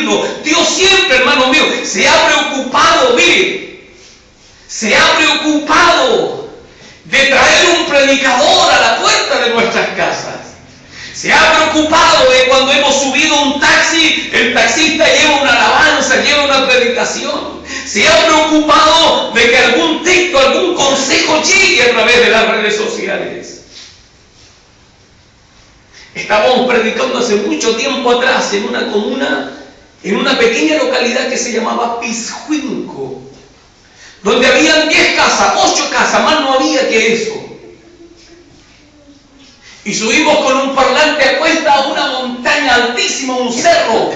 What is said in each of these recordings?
servirlo. Dios siempre, hermano mío, se ha preocupado, mire, se ha preocupado de traer un predicador a la puerta de nuestras casas. Se ha preocupado de cuando hemos subido un taxi, el taxista lleva una alabanza, lleva una predicación. Se ha preocupado de que algún texto, algún consejo llegue a través de las redes sociales. Estábamos predicando hace mucho tiempo atrás en una comuna, en una pequeña localidad que se llamaba Piscuinco, donde habían 10 casas, 8 casas, más no había que eso. Y subimos con un parlante a cuesta a una montaña altísima, un cerro.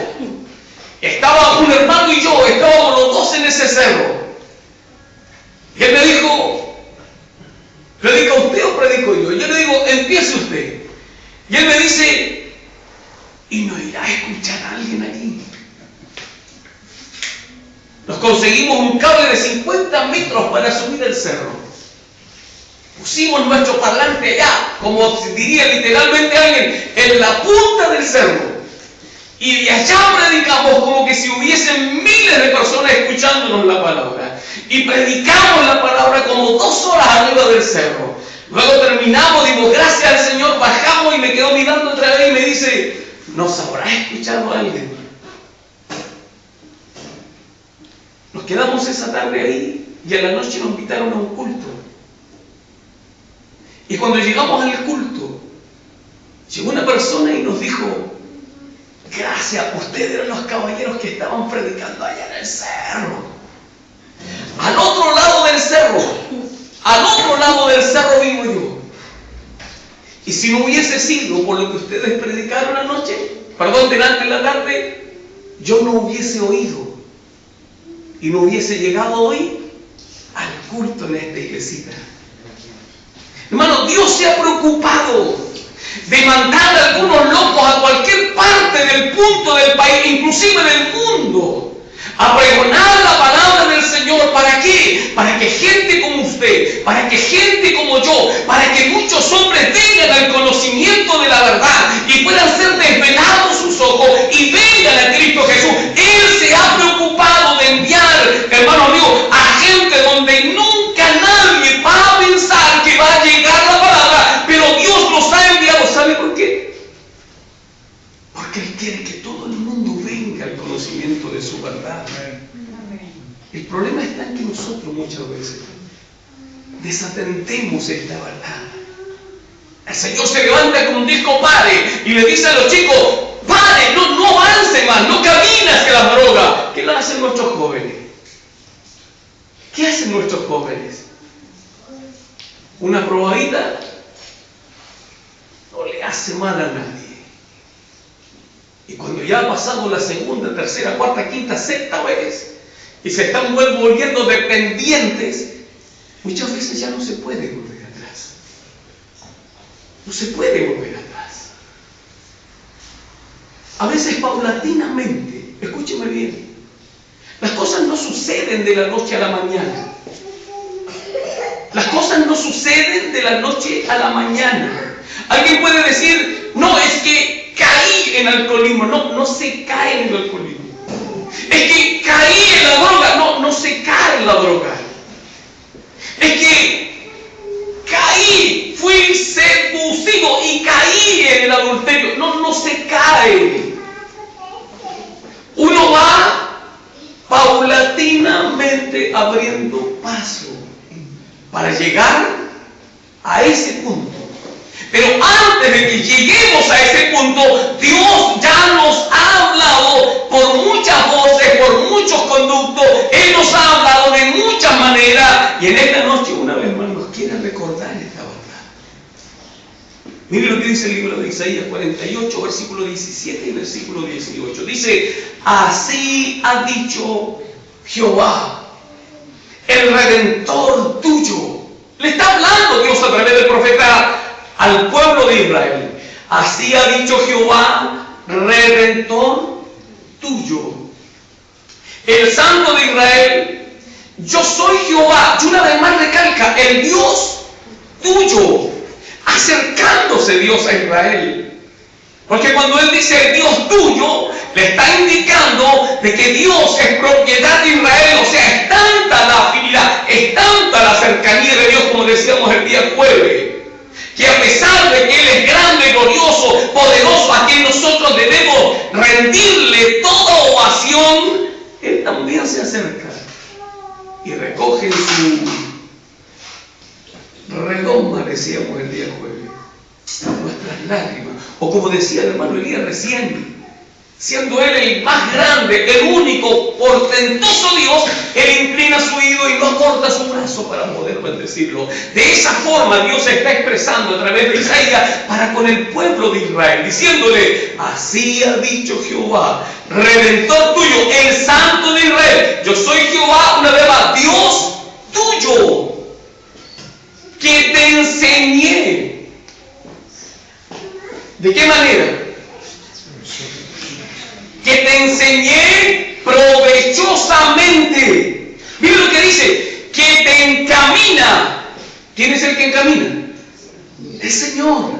Estaba un hermano y yo, estábamos los dos en ese cerro. Y él me dijo, ¿predica usted o predico yo? Yo le digo, empiece usted. Y él me dice, ¿y no irá a escuchar a alguien aquí? Nos conseguimos un cable de 50 metros para subir el cerro. Pusimos nuestro parlante allá, como diría literalmente alguien, en la punta del cerro. Y de allá predicamos como que si hubiesen miles de personas escuchándonos la palabra. Y predicamos la palabra como 2 horas arriba del cerro. Luego terminamos, dimos gracias al Señor, bajamos y me quedó mirando otra vez y me dice, ¿nos habrá escuchado alguien? Nos quedamos esa tarde ahí y a la noche nos invitaron a un culto. Y cuando llegamos al culto, llegó una persona y nos dijo, gracias, ustedes eran los caballeros que estaban predicando allá en el cerro. Al otro lado del cerro vivo yo. Y si no hubiese sido por lo que ustedes predicaron delante de la tarde, yo no hubiese oído y no hubiese llegado hoy al culto en esta iglesita. Hermano, Dios se ha preocupado de mandar a algunos locos a cualquier parte del punto del país, inclusive del mundo, a pregonar la palabra del Señor. ¿Para qué? Para que gente como usted, para que gente como yo, para que muchos hombres vengan al conocimiento de la verdad y puedan ser desvelados sus ojos y vengan a Cristo Jesús. Él se ha preocupado de enviar, hermano amigo, a gente donde nunca nadie va a pensar que va a llegar la palabra, pero Dios nos ha enviado. ¿Sabe por qué? Porque Él quiere que todo el mundo venga al conocimiento de su verdad. El problema está en que nosotros muchas veces desatendemos esta verdad. El Señor se levanta con un disco, pare, y le dice a los chicos, pare, no avance más, no camine hacia la droga. ¿Qué lo hacen nuestros jóvenes? ¿Qué hacen nuestros jóvenes? Una probadita no le hace mal a nadie. Y cuando ya ha pasado la segunda, tercera, cuarta, quinta, sexta vez y se están volviendo dependientes, muchas veces ya no se puede volver atrás. No se puede volver atrás. A veces paulatinamente, escúcheme bien, las cosas no suceden de la noche a la mañana. Las cosas no suceden de la noche a la mañana. Alguien puede decir, no, es que caí en alcoholismo. No se cae en el alcoholismo. Es que caí en la droga. No se cae en la droga. Es que caí, fui seducido y caí en el adulterio. No se cae. Uno va paulatinamente abriendo paso para llegar a ese punto. Pero antes de que lleguemos a ese punto, Dios ya nos ha hablado por muchas voces, por muchos conductos. Él nos ha hablado de muchas maneras. Y en esta noche, una vez más, nos quiere recordar esta verdad. Mire lo que dice el libro de Isaías 48, versículo 17 y versículo 18. Dice, así ha dicho Jehová, el Redentor tuyo. Le está hablando Dios a través del profeta al pueblo de Israel. Así ha dicho Jehová, Redentor tuyo, el Santo de Israel. Yo soy Jehová. Y una vez más recalca, el Dios tuyo, acercándose Dios a Israel. Porque cuando Él dice el Dios tuyo, le está indicando de que Dios es propiedad de Israel. O sea, es tanta la afinidad, es tanta la cercanía de Dios, como decíamos el día jueves, que a pesar de que Él es grande, glorioso, poderoso, a quien nosotros debemos rendirle toda ovación, Él también se acerca y recoge en su redoma, decíamos el día jueves, nuestras lágrimas. O como decía el hermano Elías recién, siendo Él el más grande, el único, portentoso Dios, Él inclina su oído y no acorta su brazo para poder bendecirlo. De esa forma Dios se está expresando a través de Isaías para con el pueblo de Israel, diciéndole: así ha dicho Jehová, Redentor tuyo, el Santo de Israel. Yo soy Jehová, una vez más, Dios tuyo, que te enseñé. ¿De qué manera? Que te enseñé provechosamente. Mira lo que dice, que te encamina. ¿Quién es el que encamina? El Señor,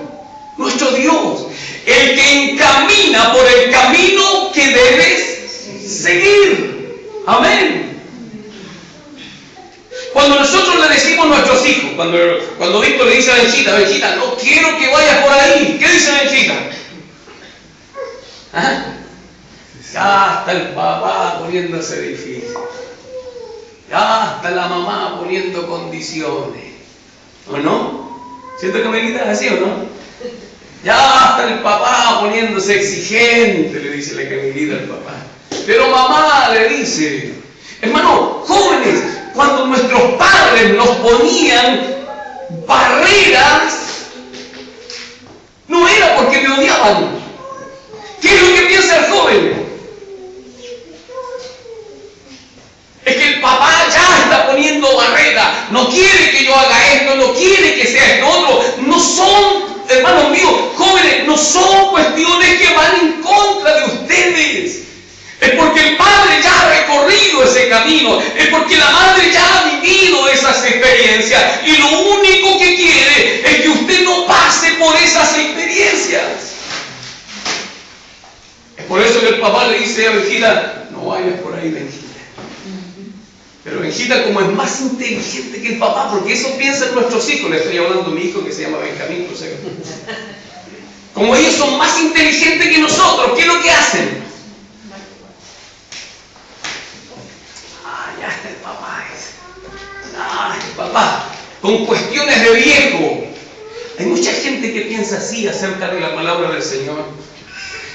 nuestro Dios, el que encamina por el camino que debes seguir. Amén. Cuando nosotros le decimos a nuestros hijos, cuando Víctor le dice a Benchita: Benchita, no quiero que vayas por ahí, ¿qué dice Benchita? ¿Ah? Ya está el papá poniéndose difícil, ya está la mamá poniendo condiciones, ¿o no? ¿Siento que me gritas así o no? Ya está el papá poniéndose exigente, le dice la Camilita al papá. Pero mamá le dice, hermano, jóvenes, cuando nuestros padres nos ponían barreras, no era porque me odiaban. ¿Qué es lo que piensa el joven? Es que el papá ya está poniendo barreras, no quiere que yo haga esto, no quiere que sea esto otro. No son, hermanos míos, jóvenes, no son cuestiones que van en contra de ustedes. Es porque el padre ya ha recorrido ese camino, es porque la madre ya ha vivido esas experiencias, y lo único que quiere es que usted no pase por esas experiencias. Es por eso que el papá le dice a Benjita: no vayas por ahí, Benjita. Pero Benjita, como es más inteligente que el papá, porque eso piensan nuestros hijos, le estoy hablando a mi hijo que se llama Benjamín, no sé. Como ellos son más inteligentes que nosotros, ¿qué es lo que hacen? Ya está el papá ese. El papá, con cuestiones de viejo. Hay mucha gente que piensa así acerca de la palabra del Señor.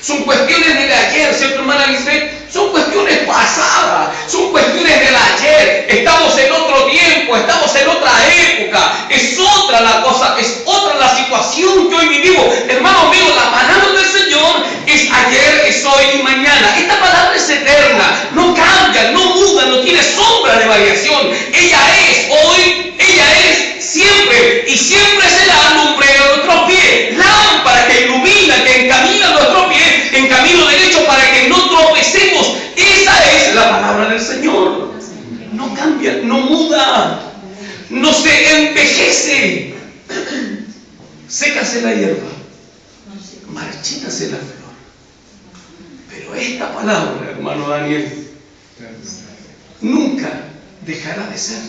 Son cuestiones del ayer, ¿cierto, hermana Lisbeth? Son cuestiones pasadas, son cuestiones del ayer. Estamos en otro tiempo, estamos en otra época. Es otra la cosa, es otra la situación que hoy vivimos. Hermano mío, la palabra del Señor es ayer, es hoy y mañana. Esta palabra es eterna, no cambia, no muda, no tiene sombra de variación. Ella es hoy, ella es siempre, y siempre será lumbrera de nuestros pies, lámpara que ilumina, que encamina nuestros pies en camino derecho para que no tropecemos. Esa es la palabra del Señor. No cambia, no muda, no se envejece. Sécase la hierba, marchítase la flor, pero esta palabra, hermano Daniel, nunca dejará de ser,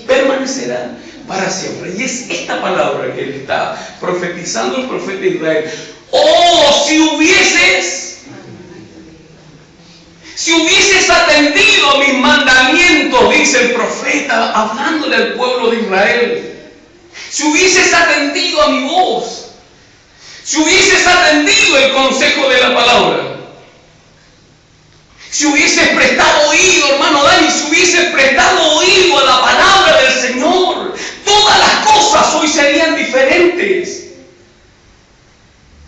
permanecerá para siempre. Y es esta palabra que él está profetizando el profeta Israel. Oh, si hubieses atendido a mis mandamientos, dice el profeta, hablándole al pueblo de Israel. Si hubieses atendido a mi voz, si hubieses atendido el consejo de la palabra, si hubieses prestado oído, hermano Dani, si hubieses prestado oído a la palabra del Señor, todas las cosas hoy serían diferentes.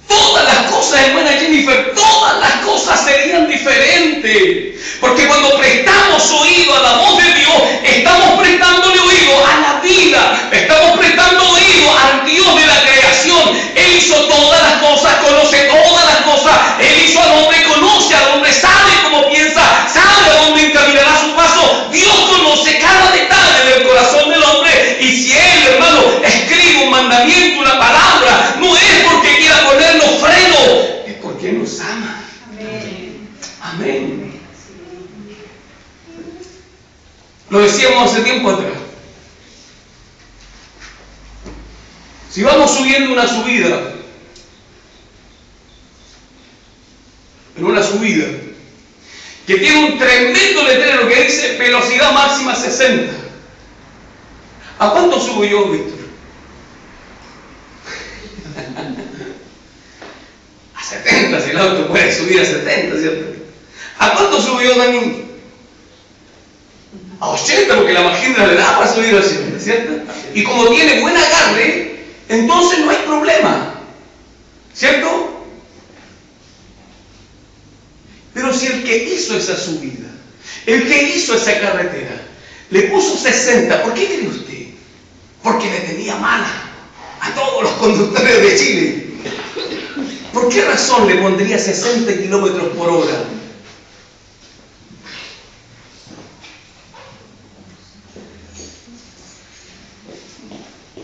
Todas las cosas, hermana Jennifer, todas las cosas serían diferentes. Porque cuando prestamos oído a la voz de Dios, estamos prestándole oído a la vida, estamos prestando oído al Dios de la creación. Él hizo todas las cosas, conoce todas las cosas. Él hizo al hombre, conoce al hombre, sabe cómo piensa, sabe a dónde encaminará su paso. Dios conoce cada detalle del corazón del hombre. Y si Él, hermano, escribe un mandamiento, una palabra, no es porque quiera ponernos freno, es porque nos ama. Amén. Lo decíamos hace tiempo atrás. Si vamos subiendo una subida, en una subida, que tiene un tremendo letrero que dice velocidad máxima 60. ¿A cuánto subo yo, Víctor? A 70, si el auto puede subir a 70, ¿cierto? ¿A cuánto subo yo, Dani? A 80, porque la magindra le da para subir a 80, ¿cierto? Y como tiene buen agarre, entonces no hay problema, ¿cierto? Pero si el que hizo esa subida, el que hizo esa carretera, le puso 60, ¿por qué cree usted? Porque le tenía mala a todos los conductores de Chile. ¿Por qué razón le pondría 60 kilómetros por hora?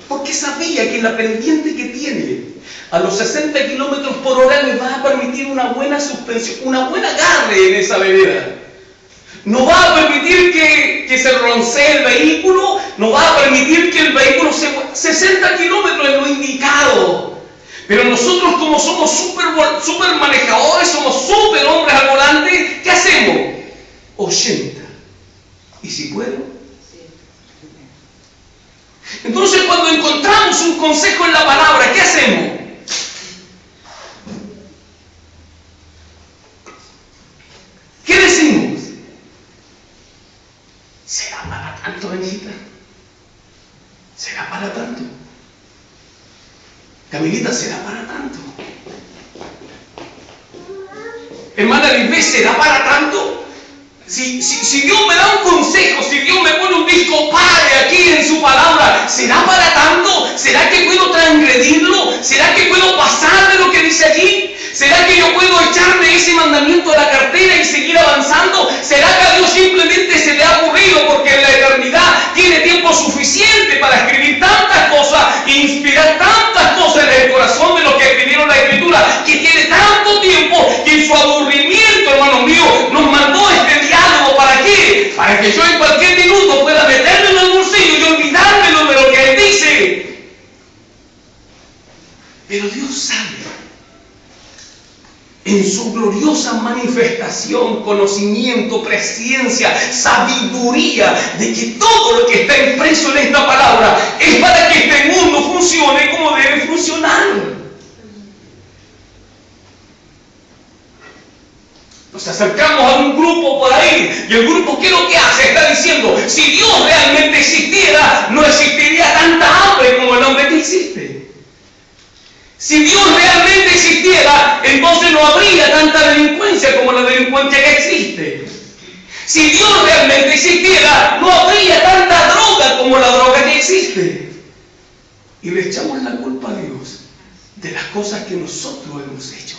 Porque sabía que la pendiente que tiene a los 60 kilómetros por hora le va a permitir una buena suspensión, una buena agarre en esa vereda. No va a permitir que se roncee el vehículo, no va a permitir que el vehículo se... 60 kilómetros es lo indicado. Pero nosotros, como somos super manejadores, somos super hombres al volante, ¿qué hacemos? 80. ¿Y si puedo? Entonces, cuando encontramos un consejo en la palabra, ¿qué hacemos? ¿Qué decimos? ¿Será para tanto, Benita? ¿Será para tanto? Camilita, ¿será para tanto? Hermana Lisbeth, ¿será para tanto? Si Dios me da un consejo, si Dios me pone un disco padre aquí en su palabra, ¿será para tanto? ¿Será que puedo transgredirlo? ¿Será que puedo pasar de lo que dice allí? ¿Será que yo puedo echarme ese mandamiento a la cartera y seguir avanzando? ¿Será que a Dios simplemente se le ha aburrido porque en la eternidad tiene tiempo suficiente para escribir tantas cosas e inspirar tantas cosas en el corazón de los que escribieron la Escritura, que tiene tanto tiempo que en su aburrimiento, hermanos míos, nos mandó este diálogo? ¿Para qué? Para que yo en cualquier minuto pueda meterme en el bolsillo y olvidármelo de lo que Él dice. Pero Dios sabe, en su gloriosa manifestación, conocimiento, presciencia, sabiduría, de que todo lo que está impreso en esta palabra es para que este mundo funcione como debe funcionar. Nos acercamos a un grupo por ahí y el grupo, ¿qué es lo que hace? Está diciendo, si Dios realmente existiera, no existiría tanta hambre como el hambre que existe. Si Dios realmente existiera, entonces no habría tanta delincuencia como la delincuencia que existe. Si Dios realmente existiera, no habría tanta droga como la droga que existe. Y le echamos la culpa a Dios de las cosas que nosotros hemos hecho.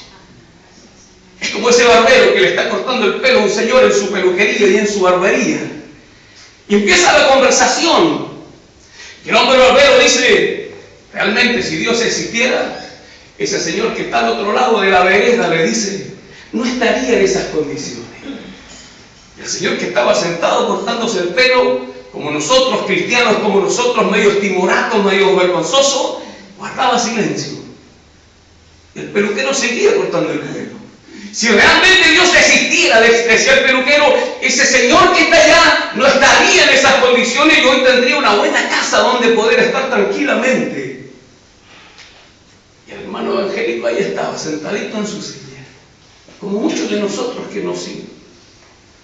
Es como ese barbero que le está cortando el pelo a un señor en su peluquería y en su barbería. Y empieza la conversación. Y el hombre barbero dice, realmente si Dios existiera, ese señor que está al otro lado de la vereda, le dice, no estaría en esas condiciones. Y el señor que estaba sentado cortándose el pelo, como nosotros cristianos, como nosotros, medio timoratos, medio vergonzosos, guardaba silencio. Y el peluquero seguía cortando el pelo. Si realmente Dios existiera, decía el peluquero, ese señor que está allá no estaría en esas condiciones y hoy tendría una buena casa donde poder estar tranquilamente. Y el hermano evangélico ahí estaba, sentadito en su silla, como muchos de nosotros que nos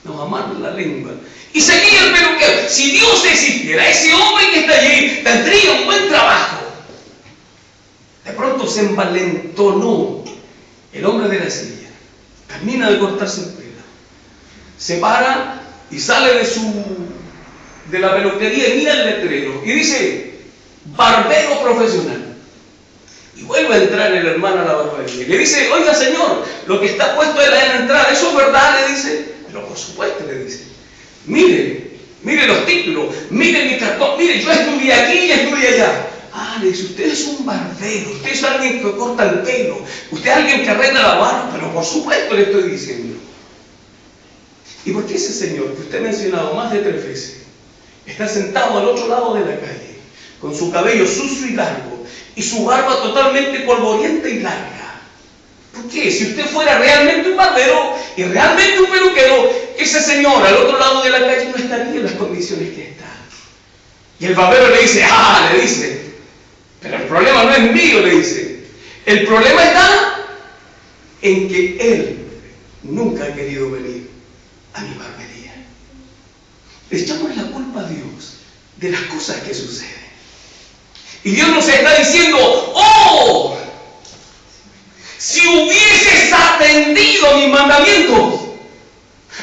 amarran la lengua. Y seguía el peluquero. Si Dios existiera, ese hombre que está allí tendría un buen trabajo. De pronto se envalentonó el hombre de la silla. Termina de cortarse el pelo. Se para y sale de la peluquería y mira el letrero. Y dice, barbero profesional. Y vuelve a entrar el hermano a la barbería. Y le dice, oiga señor, lo que está puesto en la entrada, ¿eso es verdad? Le dice. Pero por supuesto, le dice. Mire los títulos, mire mi cartón, mire, yo estudié aquí y estudié allá. Ah, le dice, usted es un barbero, usted es alguien que corta el pelo, usted es alguien que arregla la barba, pero por supuesto le estoy diciendo. ¿Y por qué ese señor que usted ha mencionado más de 3 veces está sentado al otro lado de la calle, con su cabello sucio y largo, y su barba totalmente polvorienta y larga. ¿Por qué? Si usted fuera realmente un barbero y realmente un peluquero, ese señor al otro lado de la calle no estaría en las condiciones que está. Y el barbero le dice, pero el problema no es mío, le dice. El problema está en que él nunca ha querido venir a mi barbería. Le echamos la culpa a Dios de las cosas que suceden. Y Dios nos está diciendo, ¡oh! Si hubieses atendido mis mandamientos,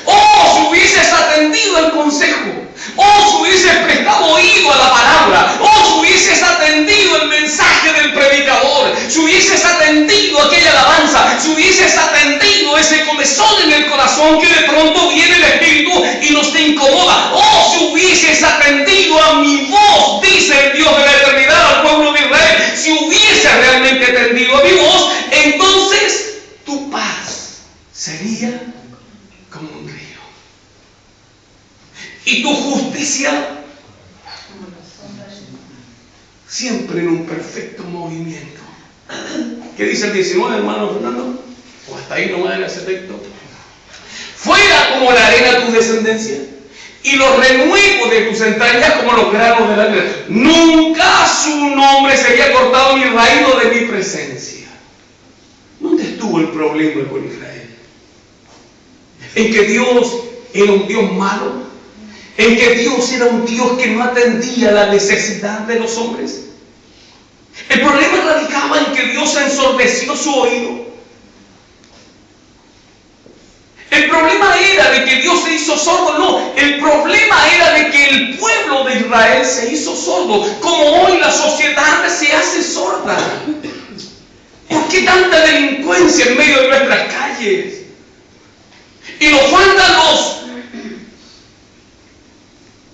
¡oh! Si hubieses atendido el consejo, ¡oh! Si hubieses prestado oído a la palabra, ¡oh! Si hubieses atendido el mensaje del predicador, si hubieses atendido aquella alabanza, si hubieses atendido ese comezón en el corazón que de pronto viene el Espíritu y nos te incomoda, ¡oh! Si hubieses atendido a mi voz, dice el Dios de la eternidad al pueblo de Israel, si hubieses realmente atendido a mi voz, entonces tu paz sería como un río. Y tu justicia siempre en un perfecto movimiento. ¿Qué dice el 19, hermano Fernando? O hasta ahí nomás en ese texto. Fuera como la arena tu descendencia, y los renuevos de tus entrañas como los granos de la tierra. Nunca su nombre sería cortado ni raído de mi presencia. ¿Dónde estuvo el problema con Israel? ¿En que Dios era un Dios malo? ¿En que Dios era un Dios que no atendía la necesidad de los hombres? El problema radicaba en que Dios ensordeció su oído. El problema era de que Dios se hizo sordo. No, el problema era de que el pueblo de Israel se hizo sordo, como hoy la sociedad se hace sorda. ¿Por qué tanta delincuencia en medio de nuestras calles? Y nos faltan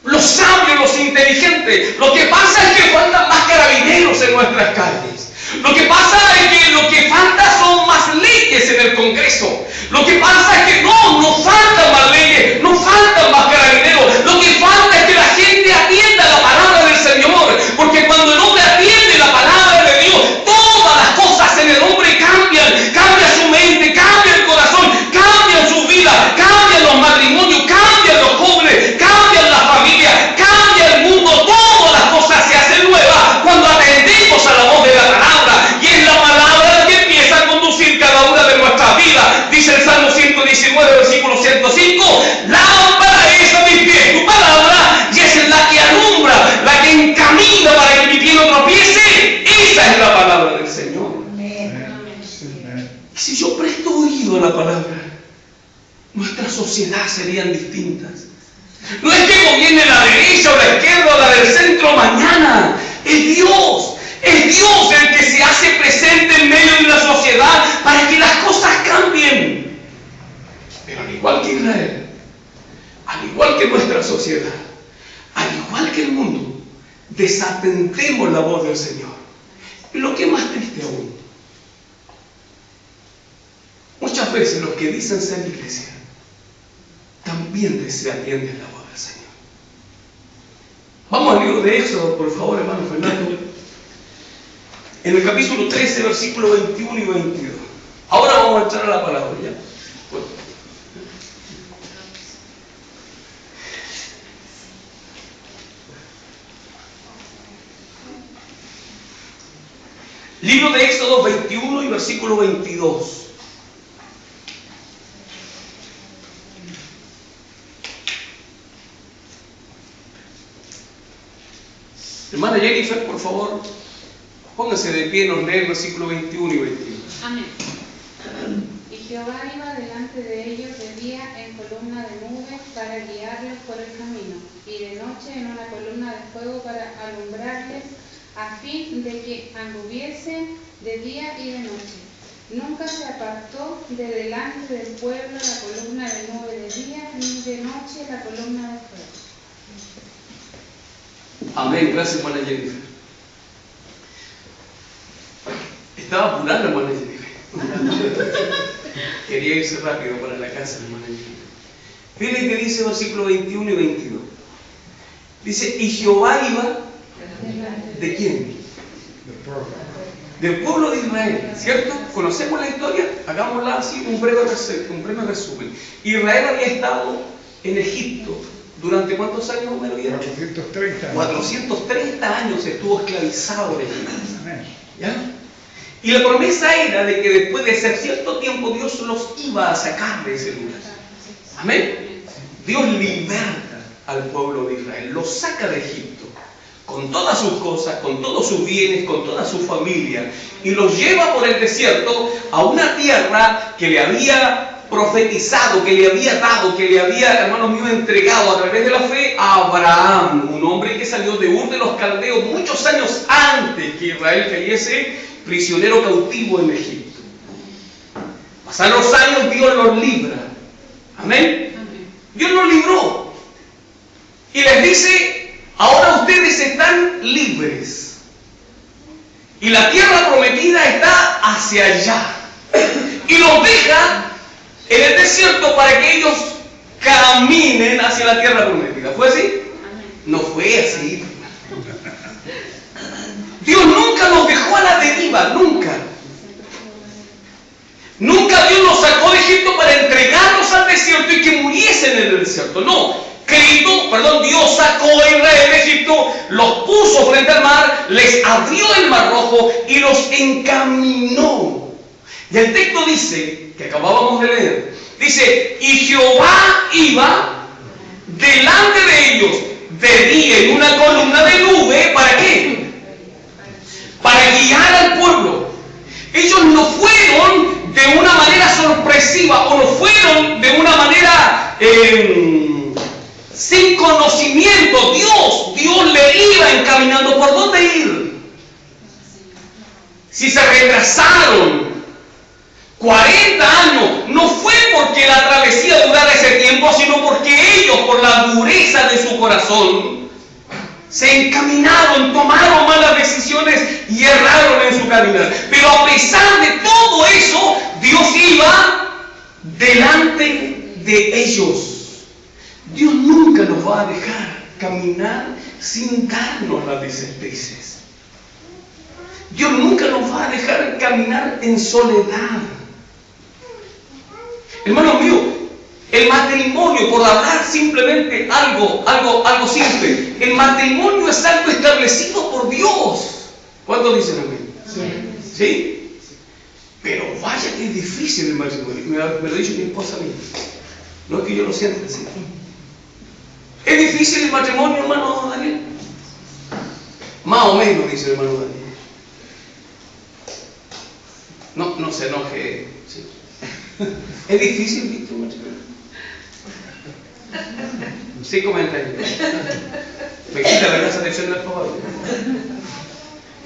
los sabios, los inteligentes. Lo que pasa es que faltan más carabineros en nuestras calles. Lo que pasa es que lo que falta son más leyes en el Congreso. Lo que pasa es que no faltan más leyes, no faltan más carabineros. Lo que falta es que la gente atienda la palabra del Señor. Porque cuando el hombre atiende la palabra de Dios, todas las cosas en el hombre cambian. Cambia su mente, cambia el corazón, cambian su vida, cambian los matrimonios, cambian los jóvenes, cambian la familia, cambia el mundo. Todas las cosas se hacen nuevas cuando atendemos a la voz de la palabra. Y es la palabra la que empieza a conducir cada una de nuestras vidas. Dice el Salmo 119, versículo 105, lámpara es a mis pies tu palabra, y esa es la que alumbra, la que encamina para que mi pie no tropiece. Esa es la palabra del Señor. Y si yo presto oído a la palabra, nuestras sociedades serían distintas. No es que gobierne la derecha o la izquierda o la del centro mañana. Es Dios el que se hace presente en medio de la sociedad para que las cosas cambien. Pero al igual que Israel, al igual que nuestra sociedad, al igual que el mundo, desatendemos la voz del Señor. Y lo que es más triste aún, muchas veces los que dicen ser iglesia también desatienden la voz del Señor. Vamos al libro de Éxodo, por favor, hermano Fernando. En el capítulo 13, versículos 21 y 22. Ahora vamos a entrar a la palabra, ¿ya? Bueno. Libro de Éxodo 21 y versículo 22. Hermana Jennifer, por favor, póngase de pie, nos lee el versículo 21 y 22. Amén. Y Jehová iba delante de ellos de día en columna de nube para guiarlos por el camino, y de noche en una columna de fuego para alumbrarles, a fin de que anduviesen de día y de noche. Nunca se apartó de delante del pueblo la columna de nube de día, ni de noche la columna de fuego. Amén, gracias, hermana Jennifer. Estaba apurada, hermana Jennifer. Quería irse rápido para la casa, hermana Jennifer. Miren que dice versículo 21 y 22. Dice, y Jehová iba, ¿de quién? Del pueblo de Israel, ¿cierto? ¿Conocemos la historia? Hagámosla así, un breve resumen. Israel había estado en Egipto durante ¿cuántos años me lo dieron? 430 años. 430 años estuvo esclavizado en Egipto. ¿Ya? Y la promesa era de que después de hacer cierto tiempo Dios los iba a sacar de ese lugar. Amén. Dios liberta al pueblo de Israel, los saca de Egipto con todas sus cosas, con todos sus bienes, con toda su familia, y los lleva por el desierto a una tierra que le había profetizado, que le había dado, que le había, hermanos míos, entregado a través de la fe a Abraham, un hombre que salió de Ur de los Caldeos muchos años antes que Israel cayese prisionero cautivo en Egipto. Pasan los años, Dios los libra. Amén. Dios los libró y les dice: ahora ustedes están libres y la tierra prometida está hacia allá, y los deja en el desierto para que ellos caminen hacia la tierra prometida. ¿Fue así? No fue así. Dios nunca los dejó a la deriva, nunca. Nunca Dios los sacó de Egipto para entregarlos al desierto y que muriesen en el desierto. No. Dios sacó a Israel de Egipto, los puso frente al mar, les abrió el mar rojo y los encaminó. Y el texto dice, que acabábamos de leer, dice, y Jehová iba delante de ellos de día en una columna de nube. ¿Para qué? Para guiar al pueblo. Ellos no fueron de una manera sorpresiva, o no fueron de una manera sin conocimiento. Dios le iba encaminando por dónde ir. Si se retrasaron 40 años, no fue porque la travesía durara ese tiempo, sino porque ellos, por la dureza de su corazón, se encaminaron, tomaron malas decisiones y erraron en su caminar. Pero a pesar de todo eso, Dios iba delante de ellos. Dios nunca nos va a dejar caminar sin darnos las directrices. Dios nunca nos va a dejar caminar en soledad. Hermanos míos, el matrimonio, por hablar simplemente algo simple, el matrimonio es algo establecido por Dios. ¿Cuántos dicen amén? ¿Sí? Pero vaya que es difícil el matrimonio. Me lo ha dicho mi esposa a mí. No es que yo lo sienta así. ¿Es difícil el matrimonio, hermano Daniel? Más o menos, dice el hermano Daniel. No se enoje. Sí. ¿Es difícil, Víctor, el matrimonio? Sí, comentarios. Me quita la casa de acción del favor.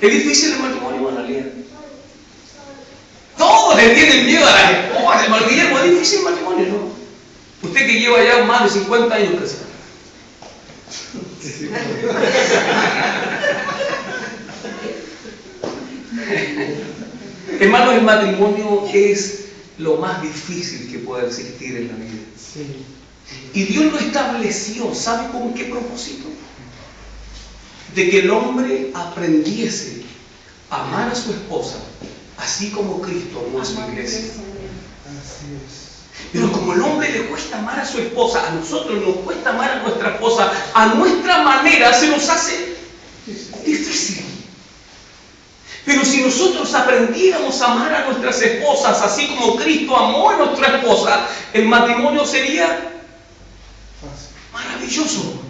¿Es difícil el matrimonio, hermano Daniel? Todos le tienen miedo a las esposas, hermano Guillermo. ¿Es difícil el matrimonio, no? Usted que lleva ya más de 50 años casado. Hermanos, el matrimonio es lo más difícil que pueda existir en la vida. Sí. Y Dios lo estableció, ¿sabe con qué propósito? De que el hombre aprendiese a amar a su esposa, así como Cristo amó a su iglesia. Así es. Pero como al hombre le cuesta amar a su esposa, a nosotros nos cuesta amar a nuestra esposa, a nuestra manera se nos hace difícil. Pero si nosotros aprendiéramos a amar a nuestras esposas, así como Cristo amó a nuestra esposa, el matrimonio sería maravilloso.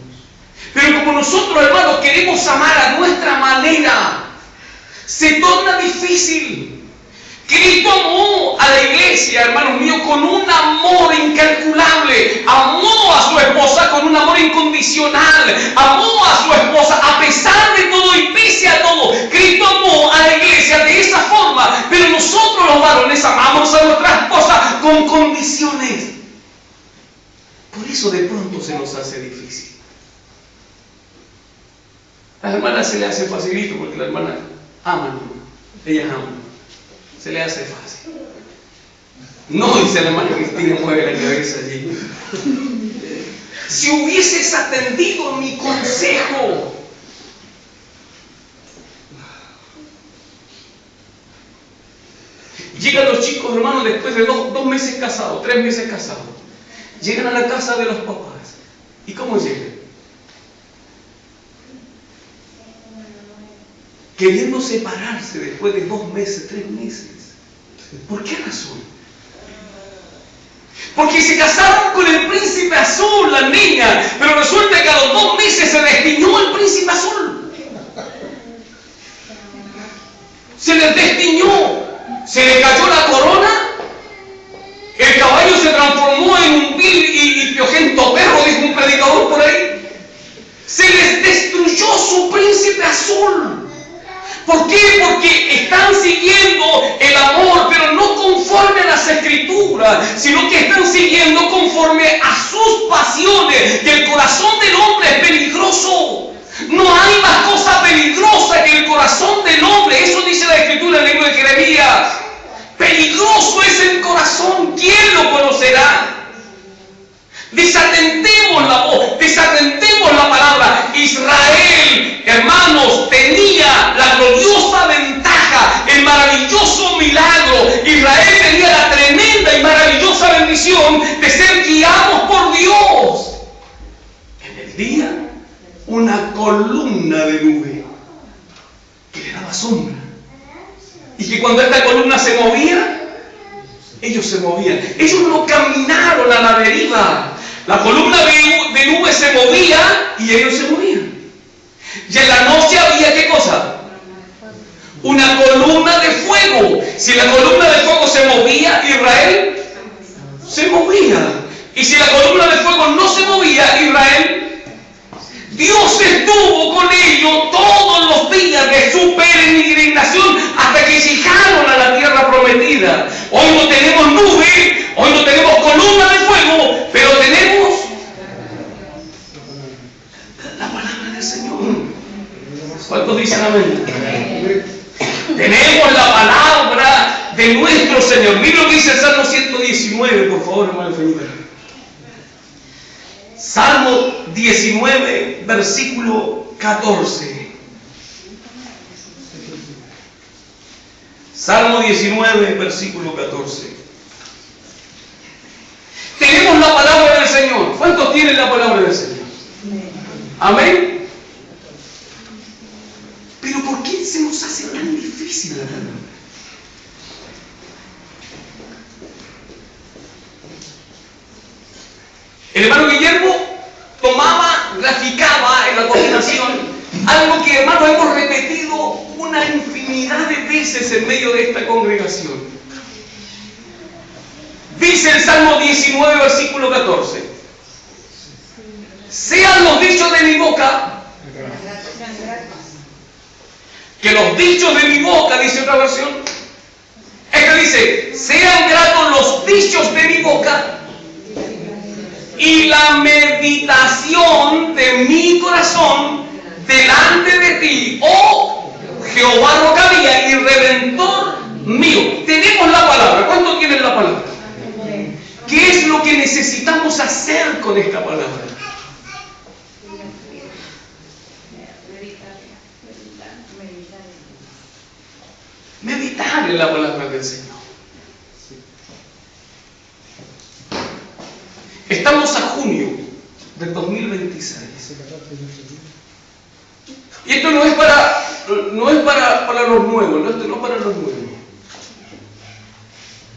Pero como nosotros, hermanos, queremos amar a nuestra manera, se torna difícil. Cristo amó a la iglesia, hermanos míos, con un amor incalculable. Amó a su esposa con un amor incondicional. Amó a su esposa a pesar de todo y pese a todo. Cristo amó a la iglesia de esa forma. Pero nosotros los varones amamos a nuestra esposa con condiciones. Por eso de pronto se nos hace difícil. A las hermanas se le hace facilito porque las hermanas aman. Ellas aman. Se le hace fácil. No, dice la hermana Cristina, mueve la cabeza allí. Si hubieses atendido mi consejo. Llegan los chicos, hermanos, después de dos meses casados, 3 meses casados. Llegan a la casa de los papás. ¿Y cómo llegan? Queriendo separarse después de 2 meses, 3 meses. ¿Por qué razón? Porque se casaron con el príncipe azul, la niña, pero resulta que a los 2 meses se destiñó el príncipe azul. Se les destiñó, se le cayó la corona, el caballo se transformó en un vil y piojento perro, dijo un predicador por ahí. Se les destruyó su príncipe azul. ¿Por qué? Porque están siguiendo el amor, pero no conforme a las Escrituras, sino que están siguiendo conforme a sus pasiones. Y el corazón del hombre es peligroso. No hay más cosa peligrosa que el corazón del hombre. Eso dice la Escritura en el libro de Jeremías. Peligroso es el corazón. ¿Quién lo conocerá? Desatentemos la voz, desatentemos la palabra. Israel, hermanos, tenía la gloriosa ventaja, el maravilloso milagro. Israel tenía la tremenda y maravillosa bendición de ser guiados por Dios. En el día, una columna de nube que le daba sombra. Y que cuando esta columna se movía, ellos se movían. Ellos no caminaron a la deriva. La columna de nube se movía y ellos se movían. Y en la noche había ¿qué cosa? Una columna de fuego. Si la columna de fuego se movía, Israel se movía. Y si la columna de fuego no se movía, Israel, Dios estuvo con ellos todos los días de su peregrinación hasta que llegaron a la tierra prometida. Hoy no tenemos nube, hoy no tenemos columna de fuego, pero tenemos la palabra del Señor. ¿Cuántos dicen amén? Tenemos la palabra de nuestro Señor. Mira lo que dice el Salmo 119, por favor, hermano Felipe. Salmo 19, versículo 14. Salmo 19, versículo 14. Tenemos la palabra del Señor. ¿Cuántos tienen la palabra del Señor? Amén. Pero ¿por qué se nos hace tan difícil la palabra? El hermano Guillermo graficaba en la coordinación algo que, hermano, hemos repetido una infinidad de veces en medio de esta congregación. Dice el Salmo 19, versículo 14: sean los dichos de mi boca, que los dichos de mi boca, dice otra versión. Esta dice: sean gratos los dichos de mi boca y la meditación de mi corazón delante de ti, oh Jehová, roca mía y redentor mío. Tenemos la palabra. ¿Cuántos tienen la palabra? ¿Qué es lo que necesitamos hacer con esta palabra? Meditar en la palabra del Señor. Estamos a junio del 2026. Y esto no es para los nuevos, esto no es para los nuevos.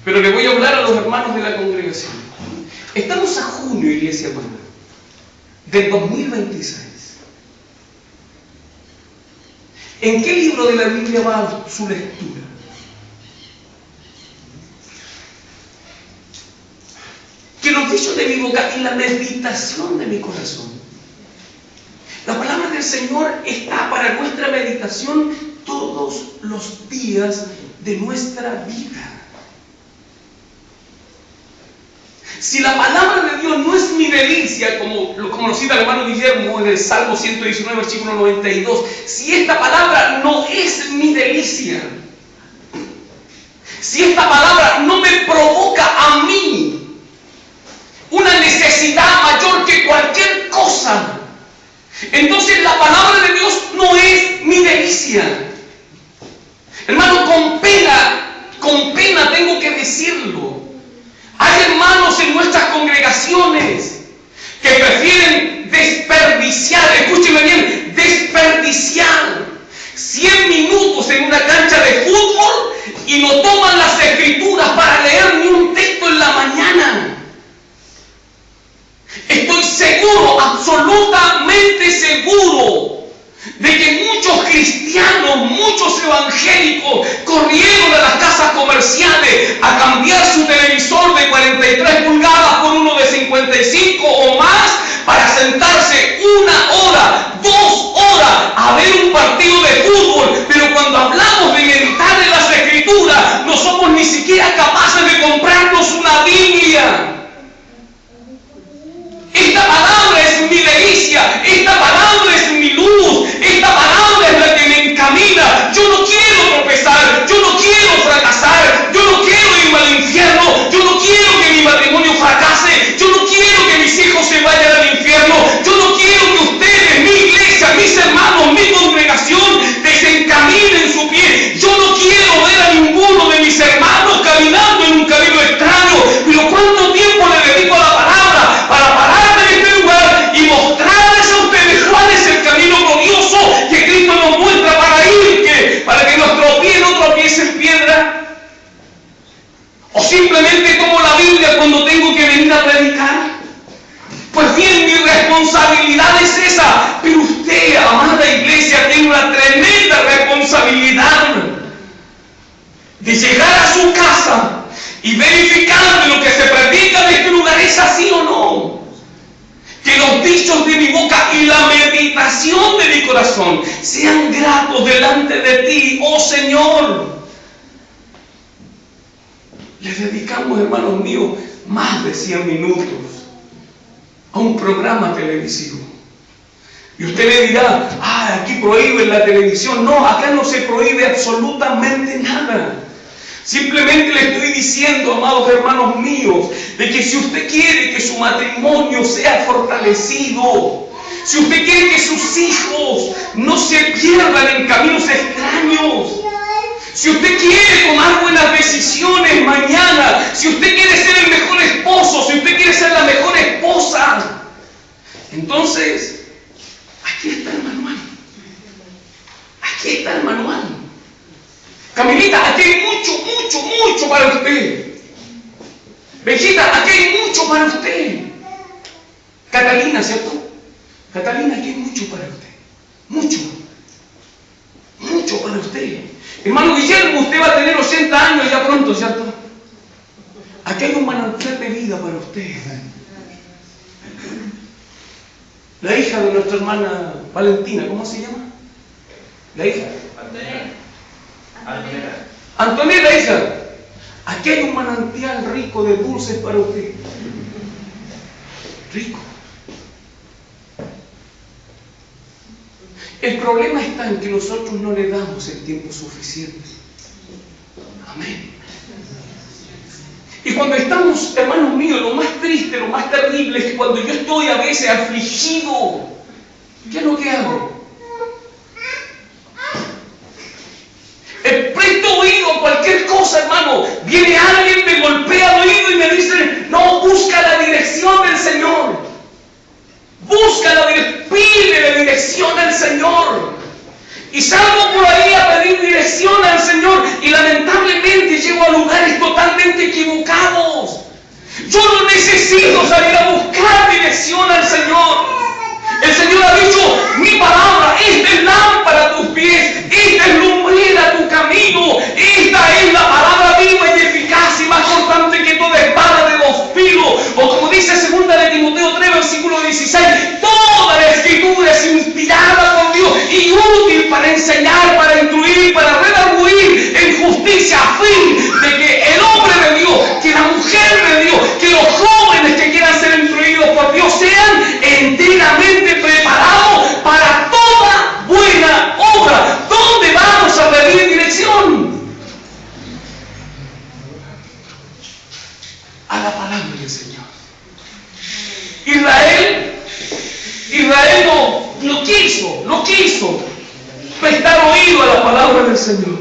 Pero le voy a hablar a los hermanos de la congregación. Estamos a junio, iglesia hermana, del 2026. ¿En qué libro de la Biblia va su lectura? Que los dichos de mi boca y la meditación de mi corazón. La palabra del Señor está para nuestra meditación todos los días de nuestra vida. Si la palabra de Dios no es mi delicia, como lo cita el hermano Guillermo en el Salmo 119, versículo 92, si esta palabra no es mi delicia, si esta palabra no me provoca a mí una necesidad mayor que cualquier iglesia. Hermano, con pena tengo que decirlo. Hay hermanos en nuestras congregaciones que prefieren desperdiciar, escúcheme bien, desperdiciar 100 minutos en una cancha de fútbol y no toman las escrituras para leer ni un texto en la mañana. Estoy seguro, absolutamente seguro, de que muchos cristianos, muchos evangélicos corrieron a las casas comerciales a cambiar su televisor de 43 pulgadas por uno de 55 o más para sentarse 1 hora, 2 horas a ver un partido de fútbol. Pero cuando hablamos de meditar en las escrituras, no somos ni siquiera capaces de comprarnos una Biblia. Esta palabra es mi delicia, esta palabra es mi luz, esta palabra es la que me encamina. Yo no quiero tropezar, yo no quiero fracasar, yo no quiero irme al infierno, yo no quiero que mi matrimonio fracase, yo no quiero que mis hijos se vayan al infierno, yo no quiero que ustedes, mi iglesia, mis hermanos, mi congregación desencaminen su pie. Yo no quiero ver a ninguno de mis hermanos caminando en un camino extraño. Pero ¿cuánto tiempo le dedico a la palabra para pararme en este lugar y mostrarles a ustedes cuál es el camino glorioso que Cristo nos muestra para que nuestro pie no tropiece en piedra? ¿O simplemente tomo la Biblia cuando tengo que venir a predicar? Pues bien, mi responsabilidad es esa. Pero usted, amada iglesia, tiene una tremenda responsabilidad de llegar a su casa y verificar que lo que se predica en este lugar es así o no. Que los dichos de mi boca y la meditación de mi corazón sean gratos delante de ti, oh Señor. Le dedicamos, hermanos míos, más de 100 minutos a un programa televisivo. Y usted le dirá, aquí prohíben la televisión. No, acá no se prohíbe absolutamente nada. Simplemente le estoy diciendo, amados hermanos míos, de que si usted quiere que su matrimonio sea fortalecido, si usted quiere que sus hijos no se pierdan en caminos extraños, si usted quiere tomar buenas decisiones mañana, si usted quiere ser el mejor esposo, si usted quiere ser la mejor esposa, entonces, aquí está el manual. Aquí está el manual. Camilita, aquí hay mucho para usted. Bellita, aquí hay mucho para usted. Catalina, ¿cierto? Catalina, aquí hay mucho para usted. Mucho para usted. Hermano Guillermo, usted va a tener 80 años ya pronto, ¿cierto? Aquí hay un manantial de vida para usted. La hija de nuestra hermana Valentina, ¿cómo se llama? La hija. Antonella, hija. Aquí hay un manantial rico de dulces para usted. Rico. El problema está en que nosotros no le damos el tiempo suficiente. Amén. Y cuando estamos, hermanos míos, lo más triste, lo más terrible es que cuando yo estoy a veces afligido, ¿qué es lo que hago? Presto oído a cualquier cosa, hermano. Viene alguien, me golpea el oído y me dice, no, busca la dirección del Señor. Pide la dirección al Señor. Y salgo por ahí a pedir dirección al Señor y lamentablemente llego a lugares totalmente equivocados. Yo no necesito salir a buscar dirección al Señor. El Señor ha dicho, mi palabra, esta es lámpara a tus pies, esta es lumbrera a tu camino, esta es la palabra viva y eficaz y más cortante que toda espada de 2 filos. O como dice 2 de Timoteo 3, versículo 16, toda la escritura es inspirada por Dios y útil para enseñar, para instruir, para redarguir en justicia, a fin de que el hombre de Dios, que la mujer de Dios, que los jóvenes que quieran ser instruidos por Dios sean enteramente preparados para toda buena obra. ¿Dónde vamos a pedir dirección? A la palabra del Señor. Israel no quiso. prestar oído a la palabra del Señor.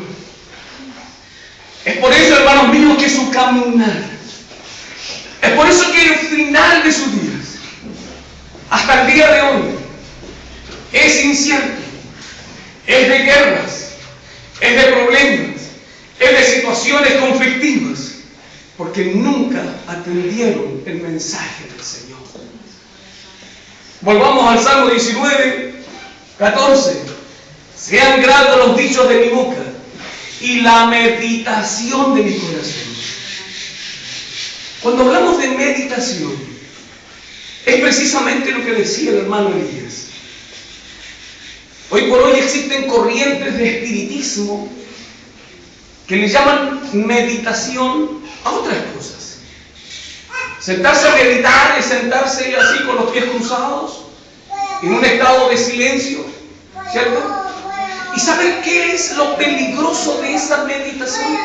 Es por eso, hermanos míos, que su caminar, es por eso que el final de sus días, hasta el día de hoy, es incierto, es de guerras, es de problemas, es de situaciones conflictivas, porque nunca atendieron el mensaje del Señor. Volvamos al Salmo 19, 14. Sean gratos los dichos de mi boca y la meditación de mi corazón. Cuando hablamos de meditación, es precisamente lo que decía el hermano Elías. Hoy por hoy existen corrientes de espiritismo que le llaman meditación a otras cosas. Sentarse a meditar es sentarse así con los pies cruzados, en un estado de silencio, ¿cierto? ¿Y saben qué es lo peligroso de esa meditación?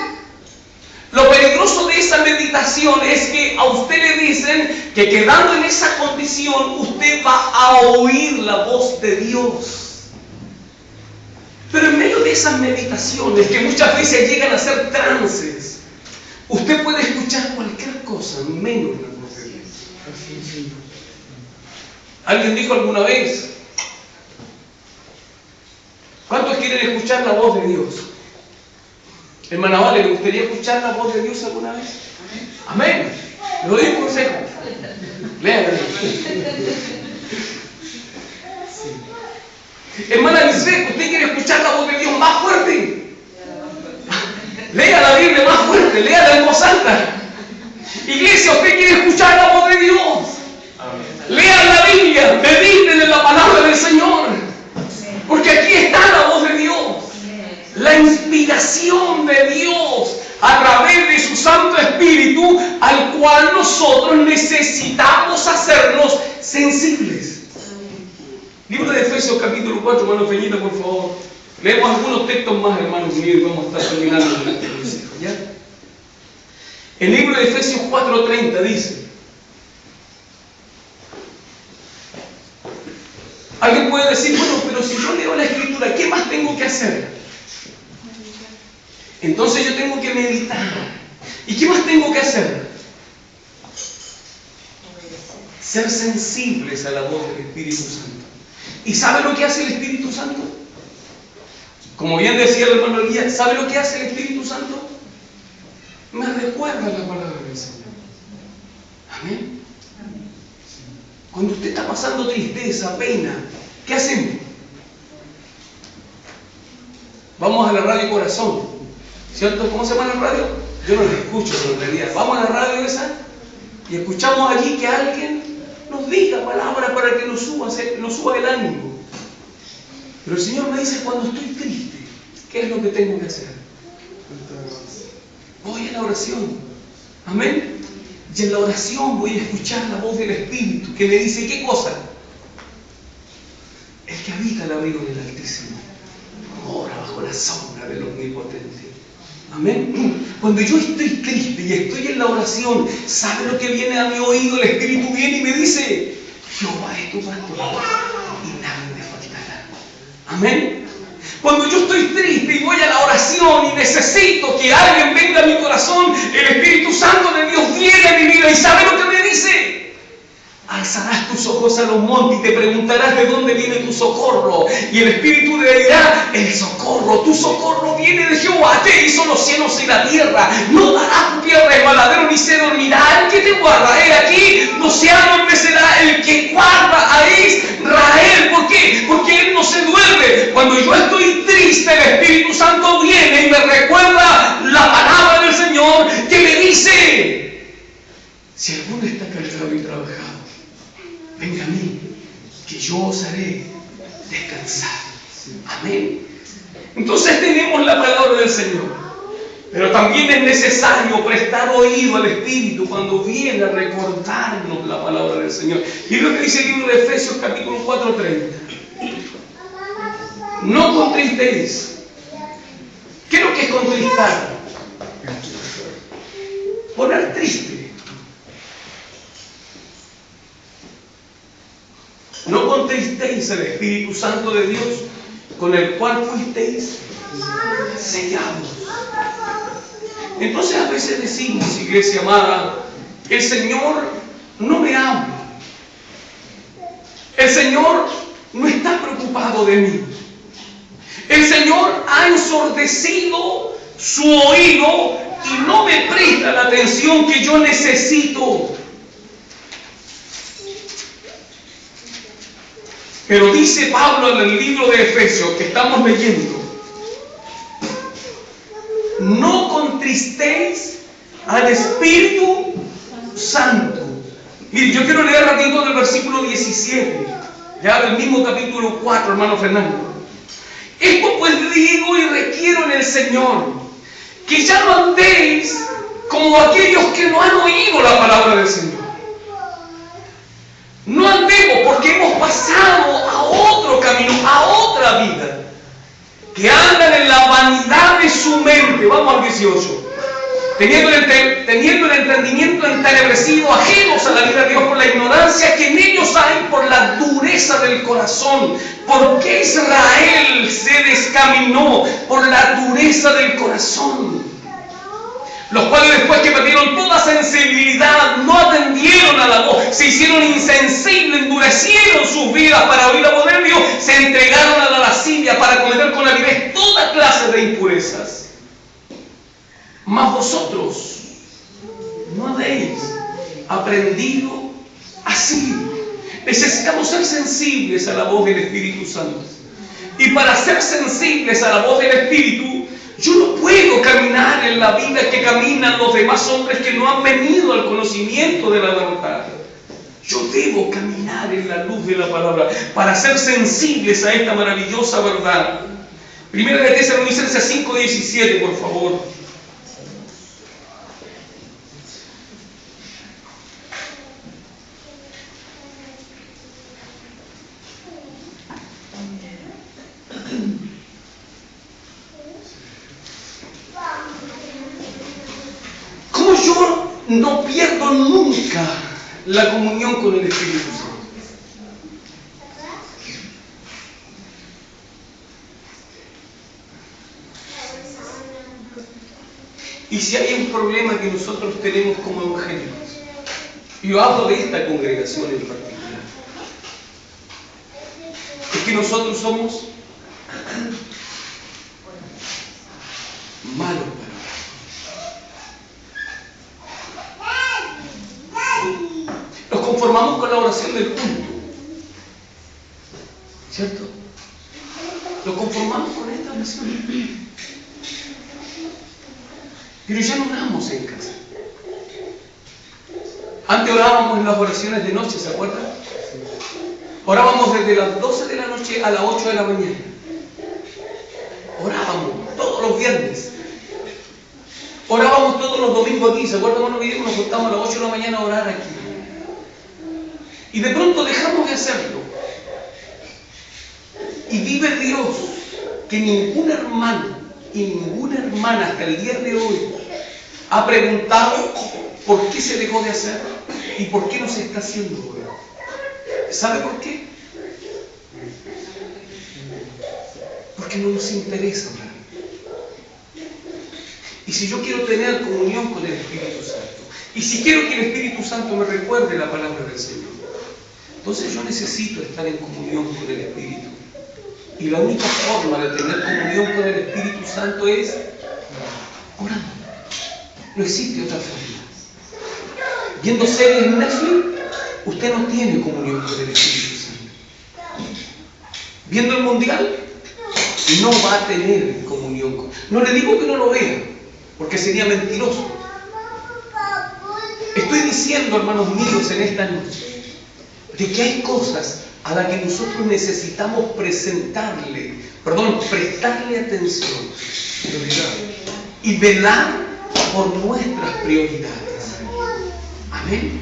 Lo peligroso de esa meditación es que a usted le dicen que quedando en esa condición usted va a oír la voz de Dios. Pero en medio de esas meditaciones, que muchas veces llegan a ser trances, usted puede escuchar cualquier cosa menos la voz de Dios. ¿Alguien dijo alguna vez? ¿Cuántos quieren escuchar la voz de Dios? Hermana Vale, ¿le gustaría escuchar la voz de Dios alguna vez? Amén. Le doy un consejo. Léala. Hermana Lisbeth, ¿usted quiere escuchar la voz de Dios más fuerte? Lea la Biblia más fuerte, léala en voz alta. Iglesia, ¿usted quiere escuchar la voz de Dios? Lean la Biblia, mediten en la palabra del Señor. Porque aquí está la voz de Dios. La inspiración de Dios a través de su Santo Espíritu, al cual nosotros necesitamos hacernos sensibles. Libro de Efesios capítulo 4, hermano Peñita, por favor. Leemos algunos textos más, hermanos míos, y vamos a estar terminando con este consejo, ¿ya? El libro de Efesios 4:30 dice: alguien puede decir, bueno, pero si yo leo la Escritura, ¿qué más tengo que hacer? Entonces yo tengo que meditar. ¿Y qué más tengo que hacer? Ser sensibles a la voz del Espíritu Santo. ¿Y sabe lo que hace el Espíritu Santo? Como bien decía el hermano Elías, ¿sabe lo que hace el Espíritu Santo? Me recuerda la palabra del Señor. Amén. Cuando usted está pasando tristeza, pena, ¿qué hacemos? Vamos a la radio Corazón, ¿cierto? ¿Cómo se llama la radio? Yo no la escucho, pero en realidad vamos a la radio esa y escuchamos allí que alguien nos diga palabras para que nos suba el ánimo. Pero el Señor me dice, cuando estoy triste, ¿qué es lo que tengo que hacer? Voy a la oración. Amén. Y en la oración voy a escuchar la voz del Espíritu que me dice, ¿qué cosa? El que habita el abrigo del Altísimo mora bajo la sombra del Omnipotente. Amén. Cuando yo estoy triste y estoy en la oración, ¿sabe lo que viene a mi oído? El Espíritu viene y me dice, Jehová es tu pastor y nada me faltará. Amén. Cuando yo estoy triste y voy a la oración y necesito que alguien venga a mi corazón, el Espíritu Santo de Dios viene a mi vida y ¿sabe lo que me dice? Alzarás tus ojos a los montes y te preguntarás de dónde viene tu socorro. Y el Espíritu te dirá, el socorro, tu socorro viene de Jehová, que hizo los cielos y la tierra. No dará tu pie al resbaladero ni se dormirá el que te guarda. He aquí, no se adormecerá el que guarda a Israel. ¿Por qué? Porque Él no se duerme. Cuando yo estoy triste, el Espíritu Santo viene y me recuerda la palabra del Señor que me dice, si alguno está cansado y trabajado, venga a mí, que yo os haré descansar. Amén. Entonces tenemos la palabra del Señor, pero también es necesario prestar oído al Espíritu cuando viene a recordarnos la palabra del Señor. Y lo que dice el libro de Efesios capítulo 4:30. No contristéis. ¿Qué es lo que es contristar? Poner triste. No contristéis al Espíritu Santo de Dios, con el cual fuisteis sellados. Entonces a veces decimos, iglesia amada, el Señor no me ama. El Señor no está preocupado de mí. El Señor ha ensordecido su oído y no me presta la atención que yo necesito. Pero dice Pablo en el libro de Efesios que estamos leyendo: no contristéis al Espíritu Santo. Y yo quiero leer ratito del versículo 17, ya del mismo capítulo 4, hermano Fernando. Esto pues digo y requiero en el Señor, que ya no andéis como aquellos que no han oído la palabra del Señor. No andemos porque hemos pasado a otro camino, a otra vida, que andan en la vanidad de su mente. Vamos al 18. Teniendo el entendimiento entenebrecido, ajenos a la vida de Dios por la ignorancia que en ellos hay, por la dureza del corazón. ¿Por qué Israel se descaminó? Por la dureza del corazón. Los cuales, después que perdieron toda sensibilidad, no atendieron a la voz, se hicieron insensibles, endurecieron sus vidas para oír la voz de Dios, se entregaron a la lascivia para cometer con avidez toda clase de impurezas. Mas vosotros no habéis aprendido así. Necesitamos ser sensibles a la voz del Espíritu Santo. Y para ser sensibles a la voz del Espíritu, yo no puedo caminar en la vida que caminan los demás hombres que no han venido al conocimiento de la verdad. Yo debo caminar en la luz de la palabra para ser sensibles a esta maravillosa verdad. Primera de Tesalonicenses 5:17, por favor. ¿Cómo yo no pierdo nunca la comunión con el Espíritu Santo? Y si hay un problema que nosotros tenemos como evangélicos, yo hablo de esta congregación en particular, es que nosotros somos malos para orar. Nos conformamos con la oración del culto, ¿cierto? Nos conformamos con esta oración. Pero ya no oramos en casa. Antes orábamos en las oraciones de noche, ¿se acuerdan? Orábamos desde las 12 de la noche a las 8 de la mañana. Orábamos todos los viernes. Orábamos todos los domingos aquí. ¿Se acuerdan, hermano? Que nos juntamos a las 8 de la mañana a orar aquí. Y de pronto dejamos de hacerlo. Y vive Dios que ningún hermano y ninguna hermana hasta el día de hoy ha preguntado por qué se dejó de hacer y por qué no se está haciendo ahora. ¿Sabe por qué? Porque no nos interesa orar. Y si yo quiero tener comunión con el Espíritu Santo, y si quiero que el Espíritu Santo me recuerde la palabra del Señor, entonces yo necesito estar en comunión con el Espíritu. Y la única forma de tener comunión con el Espíritu Santo es orando. No existe otra forma. Viendo series en Netflix, usted no tiene comunión con el Espíritu Santo. Viendo el mundial, no va a tener comunión con. No le digo que no lo vea, porque sería mentiroso. Estoy diciendo, hermanos míos, en esta noche, de que hay cosas a las que nosotros necesitamos prestarle atención y velar por nuestras prioridades. Amén.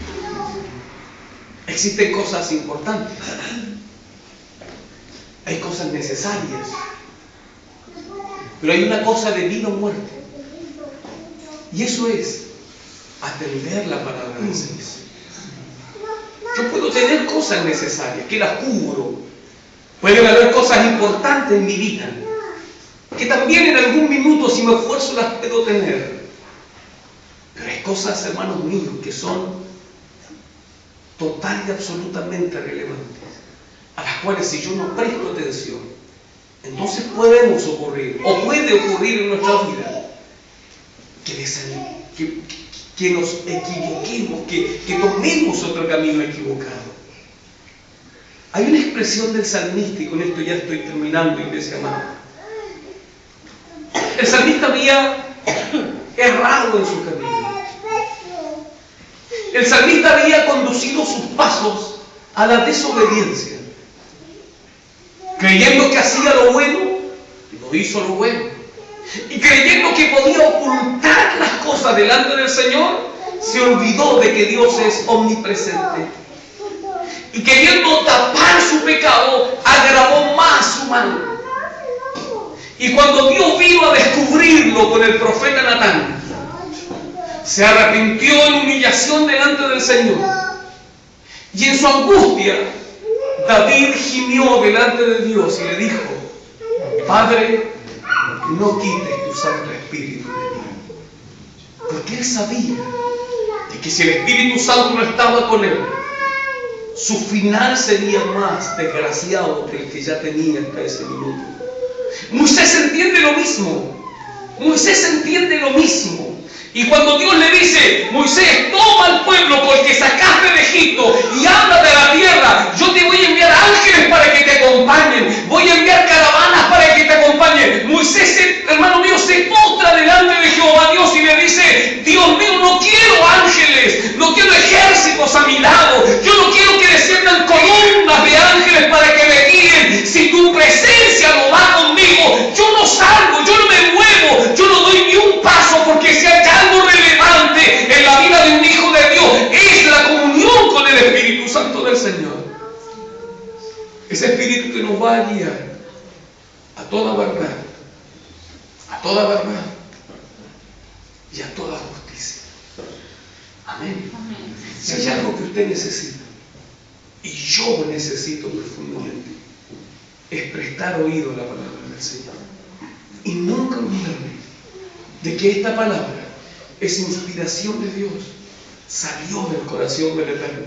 Existen cosas importantes, hay cosas necesarias, pero hay una cosa de vida o muerte, y eso es atender la palabra del Señor. Yo puedo tener cosas necesarias, que las cubro, Pueden haber cosas importantes en mi vida, que también en algún minuto, si me esfuerzo, las puedo tener. Pero hay cosas, hermanos míos, que son total y absolutamente relevantes, a las cuales si yo no presto atención, entonces podemos ocurrir, o puede ocurrir en nuestra vida, que nos equivoquemos, que tomemos otro camino equivocado. Hay una expresión del salmista, y con esto ya estoy terminando, iglesia amada. El salmista había errado en su camino. El salmista había conducido sus pasos a la desobediencia. Creyendo que hacía lo bueno, no hizo lo bueno. Y creyendo que podía ocultar las cosas delante del Señor, se olvidó de que Dios es omnipresente. Y queriendo tapar su pecado, agravó más su mal. Y cuando Dios vino a descubrirlo con el profeta Natán, se arrepintió en humillación delante del Señor. Y en su angustia, David gimió delante de Dios y le dijo: Padre, no quites tu Santo Espíritu de mí. Porque él sabía de que si el Espíritu Santo no estaba con él, su final sería más desgraciado que el que ya tenía hasta ese minuto. Moisés entiende lo mismo. Moisés entiende lo mismo. Y cuando Dios le dice: Moisés, toma al pueblo porque sacaste de Egipto y habla de la tierra, yo te voy a enviar ángeles para que te acompañen, voy a enviar caravanas para que te acompañen. Moisés, hermano mío, se postra delante de Jehová Dios y le dice: Dios mío, no quiero ángeles, no quiero ejércitos a mi lado, yo no quiero que desciendan columnas de ángeles para que me guíen. Si tu presencia no va conmigo, yo no salgo, yo no me muevo, yo no doy ni un paso, porque si hay algo relevante en la vida de un hijo de Dios, es la comunión con el Espíritu Santo del Señor. Ese Espíritu que nos va a guiar a toda verdad y a toda justicia. Amén. Si hay algo que usted necesita, y yo necesito profundamente, es prestar oído a la palabra del Señor. Y nunca olvidarme de que esta palabra es inspiración de Dios. Salió del corazón del Eterno.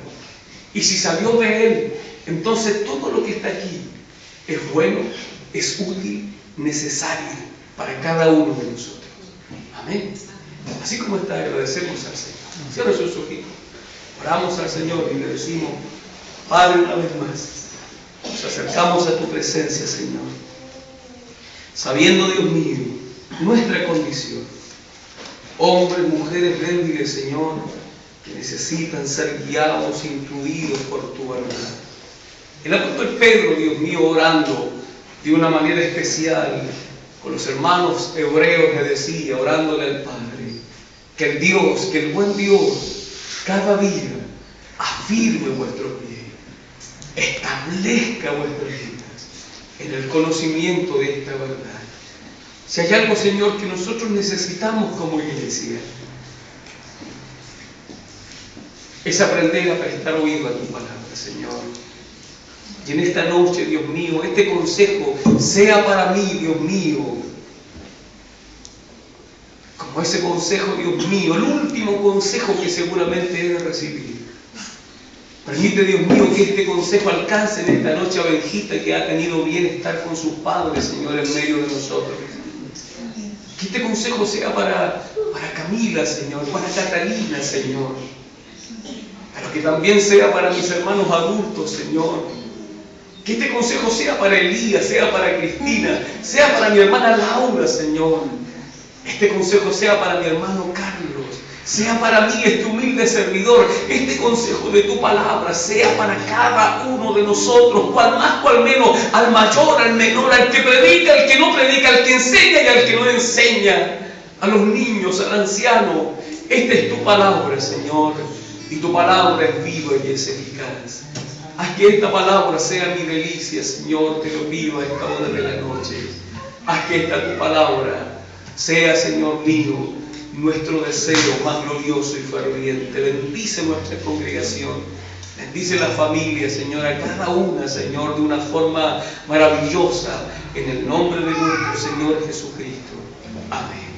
Y si salió de Él, entonces todo lo que está aquí es bueno, es útil, necesario para cada uno de nosotros. Amén. Así como está, agradecemos al Señor. Cierra sus ojitos. Oramos al Señor y le decimos: Padre, una vez más, nos acercamos a tu presencia, Señor, sabiendo, Dios mío, nuestra condición. Hombres, mujeres débiles, Señor, que necesitan ser guiados, instruidos por tu verdad. El apóstol Pedro, Dios mío, orando de una manera especial con los hermanos hebreos, le decía, orándole al Padre, que el Dios, que el buen Dios, cada día afirme vuestros pies, establezca vuestras vidas en el conocimiento de esta verdad. Si hay algo, Señor, que nosotros necesitamos como iglesia, es aprender a prestar oído a tu palabra, Señor. Y en esta noche, Dios mío, este consejo sea para mí, Dios mío, como ese consejo, Dios mío, el último consejo que seguramente he de recibir. Permite, Dios mío, que este consejo alcance en esta noche a Benjita, que ha tenido bien estar con sus padres, Señor, en medio de nosotros. Que este consejo sea para Camila, Señor, para Catalina, Señor. Pero que también sea para mis hermanos adultos, Señor. Que este consejo sea para Elías, sea para Cristina, sea para mi hermana Laura, Señor. Este consejo sea para mi hermano Carlos, sea para mí, este humilde servidor. Este consejo de tu palabra sea para cada uno de nosotros, cual más, cual menos, al mayor, al menor, al que predica, al que no predica, al que enseña y al que no enseña, a los niños, al anciano. Esta es tu palabra, Señor, y tu palabra es viva y es eficaz. Haz que esta palabra sea mi delicia, Señor, te lo pido a esta hora de la noche. Haz que esta tu palabra sea, Señor mío, nuestro deseo más glorioso y ferviente. Bendice nuestra congregación. Bendice la familia, Señor, a cada una, Señor, de una forma maravillosa, en el nombre de nuestro Señor Jesucristo. Amén.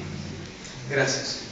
Gracias, Señor.